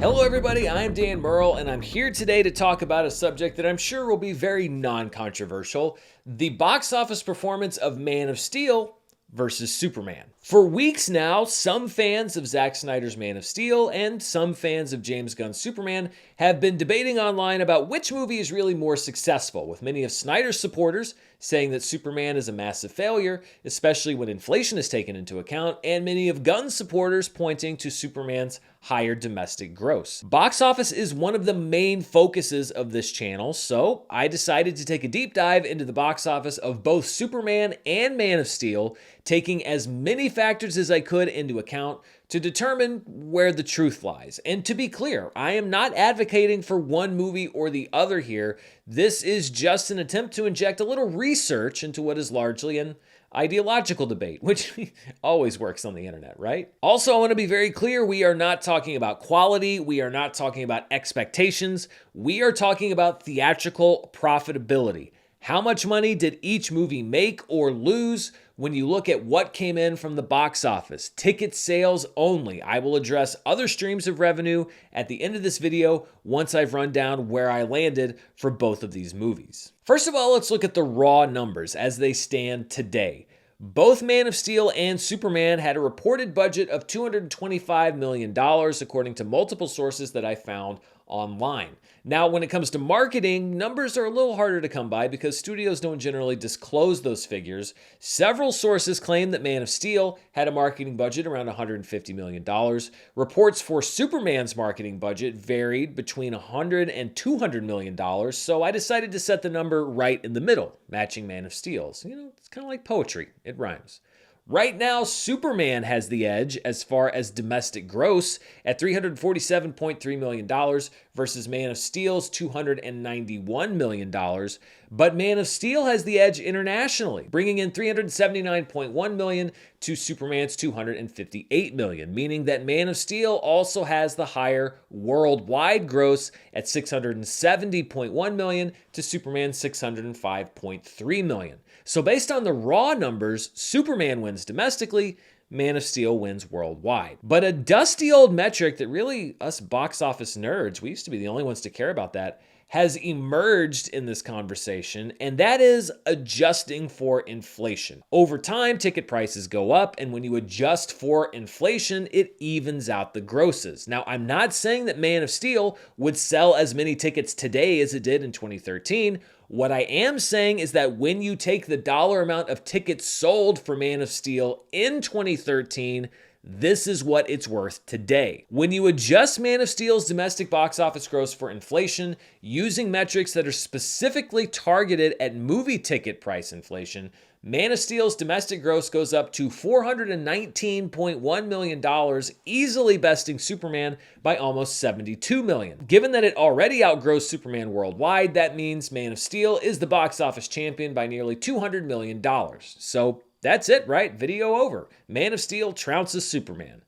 Hello everybody, I'm Dan Murrell, and I'm here today to talk about a subject that I'm sure will be very non-controversial, the box office performance of Man of Steel versus Superman. For weeks now, some fans of Zack Snyder's Man of Steel and some fans of James Gunn's Superman have been debating online about which movie is really more successful, with many of Snyder's supporters saying that Superman is a massive failure, especially when inflation is taken into account, and many of Gunn's supporters pointing to Superman's higher domestic gross. Box office is one of the main focuses of this channel, so I decided to take a deep dive into the box office of both Superman and Man of Steel, taking as many factors as I could into account to determine where the truth lies. And to be clear, I am not advocating for one movie or the other here. This is just an attempt to inject a little research into what is largely an ideological debate, which always works on the internet, right? Also, I want to be very clear, we are not talking about quality, we are not talking about expectations, we are talking about theatrical profitability. How much money did each movie make or lose when you look at what came in from the box office? Ticket sales only. I will address other streams of revenue at the end of this video once I've run down where I landed for both of these movies. First of all, let's look at the raw numbers as they stand today. Both Man of Steel and Superman had a reported budget of $225 million, according to multiple sources that I found online. Now, when it comes to marketing, numbers are a little harder to come by because studios don't generally disclose those figures. Several sources claim that Man of Steel had a marketing budget around $150 million. Reports for Superman's marketing budget varied between $100 and $200 million, so I decided to set the number right in the middle, matching Man of Steel's. You know, it's kind of like poetry. It rhymes. Right now, Superman has the edge as far as domestic gross at $347.3 million versus Man of Steel's $291 million. But Man of Steel has the edge internationally, bringing in $379.1 million to Superman's $258 million, meaning that Man of Steel also has the higher worldwide gross at $670.1 million to Superman's $605.3 million. So based on the raw numbers, Superman wins domestically, Man of Steel wins worldwide. But a dusty old metric that really us box office nerds, we used to be the only ones to care about that, has emerged in this conversation, and that is adjusting for inflation. Over time, ticket prices go up, and when you adjust for inflation, it evens out the grosses. Now, I'm not saying that Man of Steel would sell as many tickets today as it did in 2013. What I am saying is that when you take the dollar amount of tickets sold for Man of Steel in 2013, this is what it's worth today. When you adjust Man of Steel's domestic box office gross for inflation using metrics that are specifically targeted at movie ticket price inflation, Man of Steel's domestic gross goes up to $419.1 million, easily besting Superman by almost $72 million. Given that it already outgrossed Superman worldwide, that means Man of Steel is the box office champion by nearly $200 million. So that's it, right? Video over. Man of Steel trounces Superman.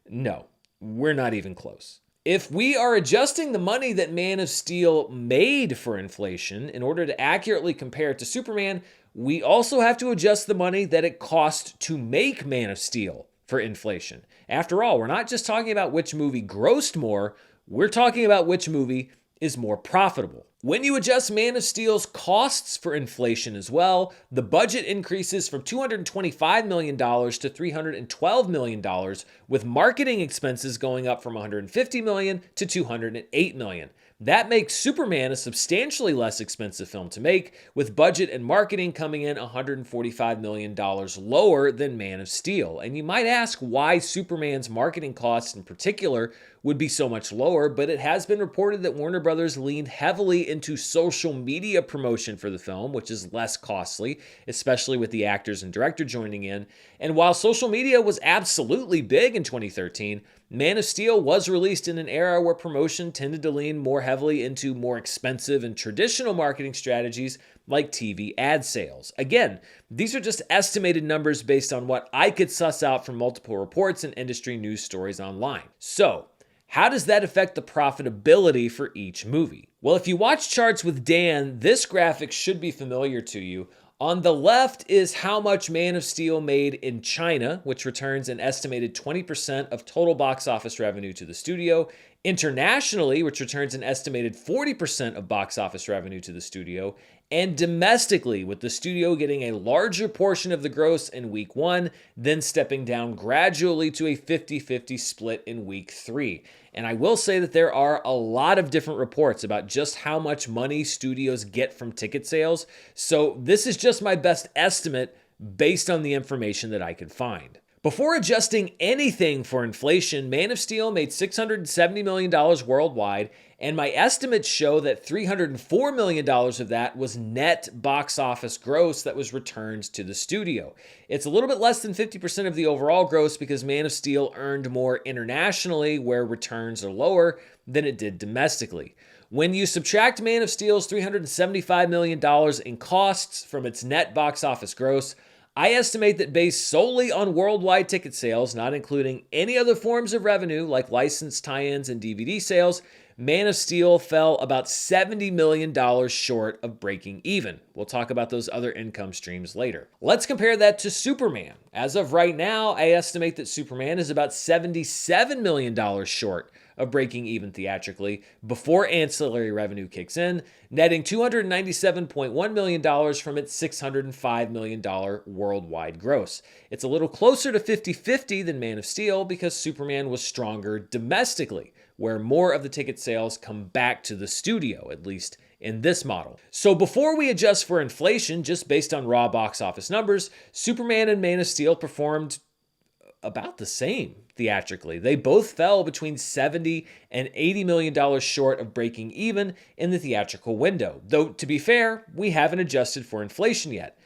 No, we're not even close. If we are adjusting the money that Man of Steel made for inflation in order to accurately compare it to Superman, we also have to adjust the money that it cost to make Man of Steel for inflation. After all, we're not just talking about which movie grossed more, we're talking about which movie is more profitable. When you adjust Man of Steel's costs for inflation as well, the budget increases from $225 million to $312 million, with marketing expenses going up from $150 million to $208 million. That makes Superman a substantially less expensive film to make, with budget and marketing coming in $145 million lower than Man of Steel. And you might ask why Superman's marketing costs in particular would be so much lower, but it has been reported that Warner Brothers leaned heavily into social media promotion for the film, which is less costly, especially with the actors and director joining in. And while social media was absolutely big in 2013, Man of Steel was released in an era where promotion tended to lean more heavily into more expensive and traditional marketing strategies like TV ad sales. Again, these are just estimated numbers based on what I could suss out from multiple reports and industry news stories online. So, how does that affect the profitability for each movie? Well, if you watch charts with Dan, this graphic should be familiar to you. On the left is how much Man of Steel made in China, which returns an estimated 20% of total box office revenue to the studio. Internationally, which returns an estimated 40% of box office revenue to the studio, and domestically, with the studio getting a larger portion of the gross in week 1, then stepping down gradually to a 50-50 split in week 3. And I will say that there are a lot of different reports about just how much money studios get from ticket sales, so this is just my best estimate based on the information that I could find. Before adjusting anything for inflation, Man of Steel made $670 million worldwide, and my estimates show that $304 million of that was net box office gross that was returned to the studio. It's a little bit less than 50% of the overall gross because Man of Steel earned more internationally, where returns are lower, than it did domestically. When you subtract Man of Steel's $375 million in costs from its net box office gross, I estimate that based solely on worldwide ticket sales, not including any other forms of revenue like license tie-ins and DVD sales, Man of Steel fell about $70 million short of breaking even. We'll talk about those other income streams later. Let's compare that to Superman. As of right now, I estimate that Superman is about $77 million short of breaking even theatrically before ancillary revenue kicks in, netting $297.1 million from its $605 million worldwide gross. It's a little closer to 50-50 than Man of Steel because Superman was stronger domestically, where more of the ticket sales come back to the studio, at least in this model. So before we adjust for inflation, just based on raw box office numbers, Superman and Man of Steel performed about the same theatrically. They both fell between $70 and $80 million short of breaking even in the theatrical window. Though, to be fair, we haven't adjusted for inflation yet.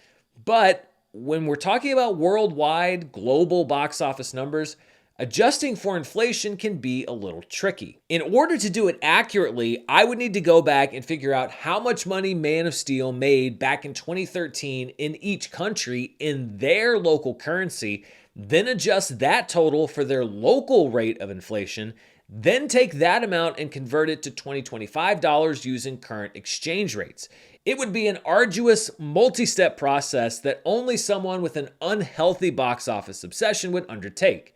But when we're talking about worldwide, global box office numbers, adjusting for inflation can be a little tricky. In order to do it accurately, I would need to go back and figure out how much money Man of Steel made back in 2013 in each country in their local currency, then adjust that total for their local rate of inflation, then take that amount and convert it to 2025 dollars using current exchange rates. It would be an arduous, multi-step process that only someone with an unhealthy box office obsession would undertake.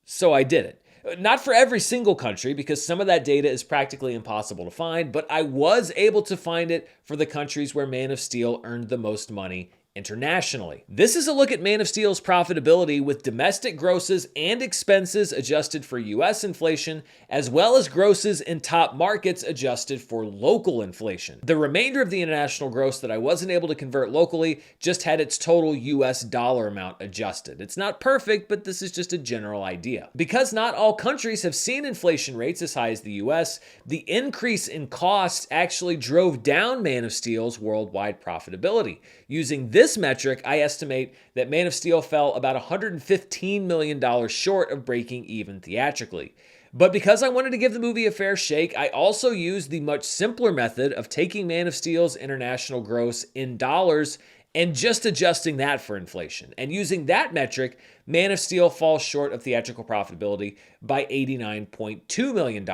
So I did it. Not for every single country, because some of that data is practically impossible to find, but I was able to find it for the countries where Man of Steel earned the most money internationally. This is a look at Man of Steel's profitability with domestic grosses and expenses adjusted for US inflation, as well as grosses in top markets adjusted for local inflation. The remainder of the international gross that I wasn't able to convert locally just had its total US dollar amount adjusted. It's not perfect, but this is just a general idea. Because not all countries have seen inflation rates as high as the US, the increase in costs actually drove down Man of Steel's worldwide profitability. Using this metric, I estimate that Man of Steel fell about $115 million short of breaking even theatrically. But because I wanted to give the movie a fair shake, I also used the much simpler method of taking Man of Steel's international gross in dollars and just adjusting that for inflation. And using that metric, Man of Steel falls short of theatrical profitability by $89.2 million.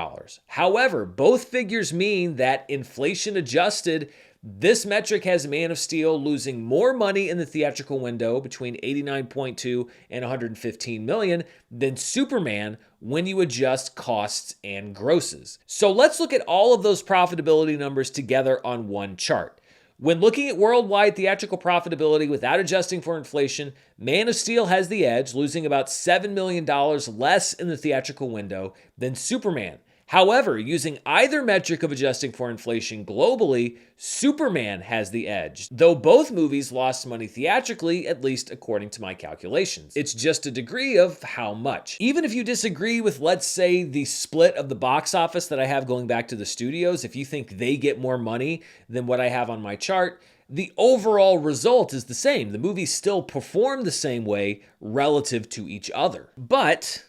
However, both figures mean that inflation adjusted, this metric has Man of Steel losing more money in the theatrical window between 89.2 and 115 million than Superman when you adjust costs and grosses. So let's look at all of those profitability numbers together on one chart. When looking at worldwide theatrical profitability without adjusting for inflation, Man of Steel has the edge, losing about $7 million less in the theatrical window than Superman. However, using either metric of adjusting for inflation globally, Superman has the edge, though both movies lost money theatrically, at least according to my calculations. It's just a degree of how much. Even if you disagree with, let's say, the split of the box office that I have going back to the studios, if you think they get more money than what I have on my chart, the overall result is the same. The movies still perform the same way relative to each other. But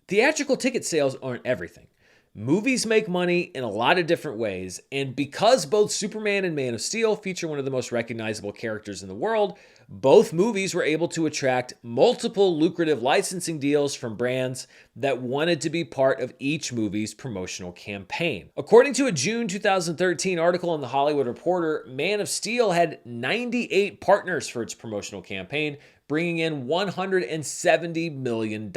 theatrical ticket sales aren't everything. Movies make money in a lot of different ways, and because both Superman and Man of Steel feature one of the most recognizable characters in the world, both movies were able to attract multiple lucrative licensing deals from brands that wanted to be part of each movie's promotional campaign. According to a June 2013 article in The Hollywood Reporter, Man of Steel had 98 partners for its promotional campaign, bringing in $170 million.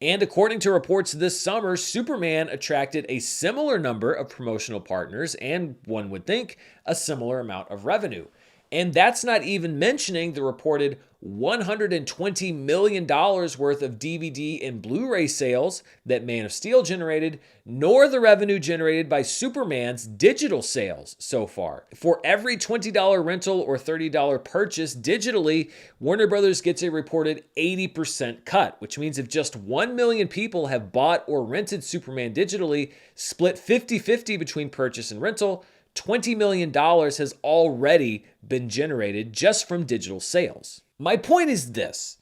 And according to reports this summer, Superman attracted a similar number of promotional partners and, one would think, a similar amount of revenue. And that's not even mentioning the reported $120 million worth of DVD and Blu-ray sales that Man of Steel generated, nor the revenue generated by Superman's digital sales so far. For every $20 rental or $30 purchase digitally, Warner Brothers gets a reported 80% cut, which means if just 1 million people have bought or rented Superman digitally, split 50-50 between purchase and rental, $20 million has already been generated just from digital sales. My point is this.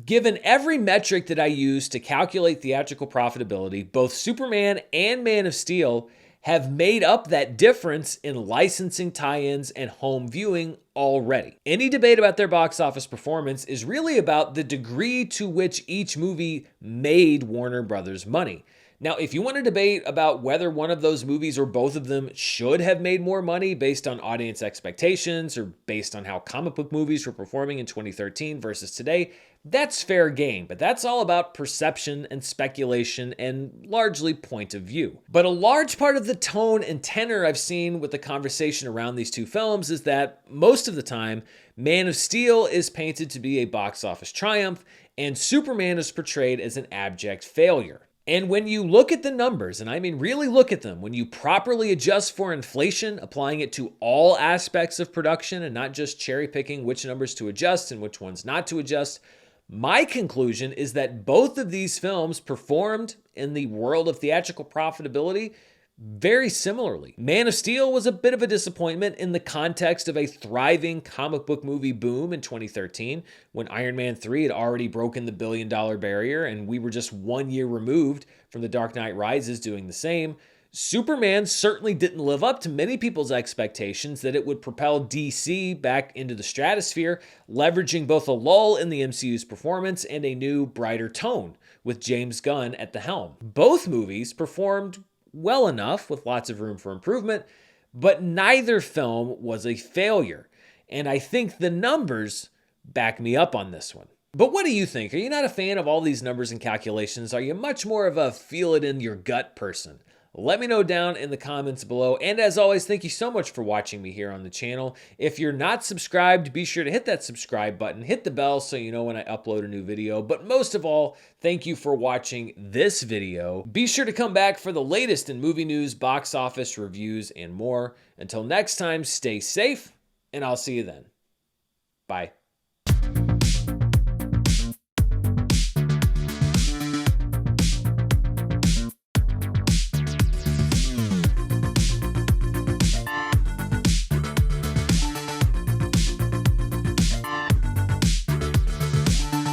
Given every metric that I use to calculate theatrical profitability, both Superman and Man of Steel have made up that difference in licensing tie-ins and home viewing already. Any debate about their box office performance is really about the degree to which each movie made Warner Brothers money. Now, if you want to debate about whether one of those movies or both of them should have made more money based on audience expectations or based on how comic book movies were performing in 2013 versus today, that's fair game, but that's all about perception and speculation and largely point of view. But a large part of the tone and tenor I've seen with the conversation around these two films is that most of the time, Man of Steel is painted to be a box office triumph and Superman is portrayed as an abject failure. And when you look at the numbers, and I mean really look at them, when you properly adjust for inflation, applying it to all aspects of production and not just cherry picking which numbers to adjust and which ones not to adjust, my conclusion is that both of these films performed in the world of theatrical profitability very similarly. Man of Steel was a bit of a disappointment in the context of a thriving comic book movie boom in 2013, when Iron Man 3 had already broken the billion-dollar barrier and we were just 1 year removed from The Dark Knight Rises doing the same. Superman certainly didn't live up to many people's expectations that it would propel DC back into the stratosphere, leveraging both a lull in the MCU's performance and a new, brighter tone with James Gunn at the helm. Both movies performed well enough with lots of room for improvement, but neither film was a failure. And I think the numbers back me up on this one. But what do you think? Are you not a fan of all these numbers and calculations? Are you much more of a feel it in your gut person? Let me know down in the comments below. And as always, thank you so much for watching me here on the channel. If you're not subscribed, be sure to hit that subscribe button, hit the bell so you know when I upload a new video. But most of all, thank you for watching this video. Be sure to come back for the latest in movie news, box office reviews, and more. Until next time, stay safe, and I'll see you then. Bye.